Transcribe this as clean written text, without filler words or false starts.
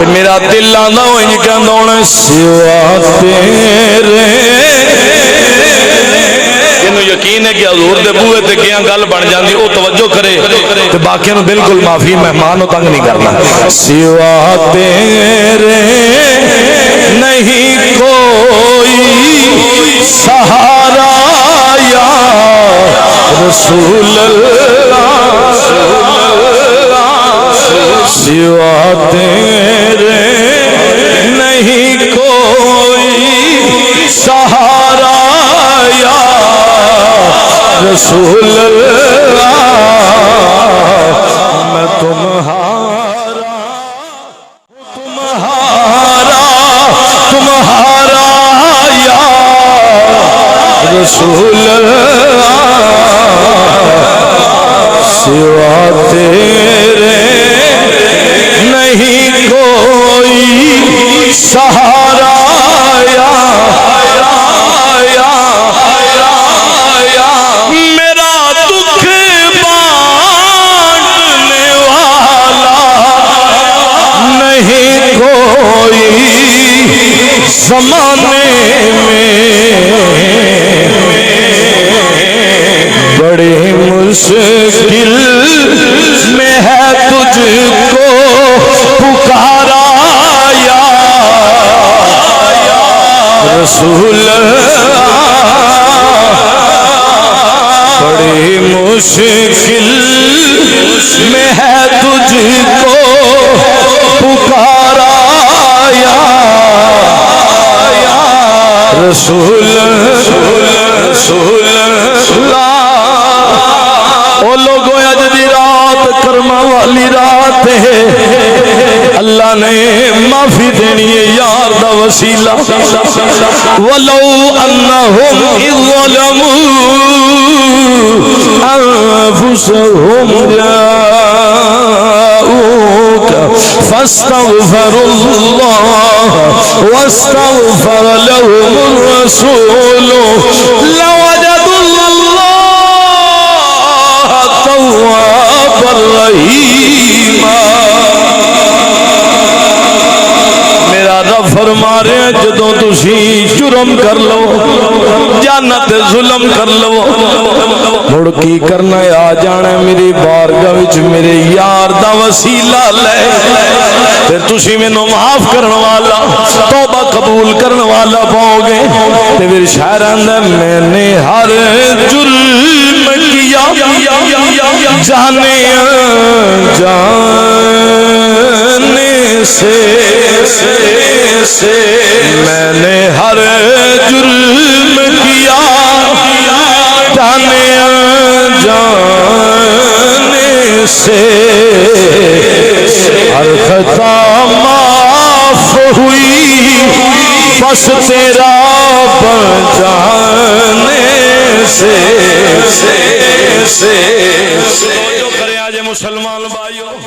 میرا دل آنا ہوئی کہندہ ہونے سوا تیرے انہوں یقین ہے کہ حضور دے بوئے تے کیاں گل بن جاندی او توجہ کرے تے باقیوں بالکل معافی مہمان ہو تنگ نہیں کرنا سوا تیرے نہیں کوئی سہارا یا رسول اللہ سوا تیرے نہیں کوئی سہارا یا رسول اللہ میں تمہارا یا رسول اللہ سوا تیرے نہیں کوئی سہارا یا میرا دکھ بانٹنے والا نہیں کوئی زمانے میں بڑی مشکل میں ہے تجھ کو پکارا یا رسول اللہ بڑی مشکل میں ہے تجھ کو پکارا یا رسول اللہ او لوگوں اج دی رات کرما والی رات ہے اللہ نے معافی دینی ہے یار دا وسیلہ ولو انہم اذ ظلموا انفسهم جاءوك فاستغفروا الله واستغفر لهم الرسول لوجدوا الله توابا رحيما میرا رب فرما رہے ہیں جدوں تسی جرم کر لو جانت ظلم کر لو مڑ کی کرنا آ جانا میری بارگاہ وچ میرے یار دا وسیلہ لے پھر تسی مینوں معاف کرن والا توبہ قبول کرن والا پاؤ گے تے پھر شاعر آندا میں نے ہر جرم کیا جانے جانے سے میں نے ہر جرم کیا جانے جانے سے ہر خطا معاف ہوئی بس تیرا بچانے سے جو کرے آج مسلمان بھائیوں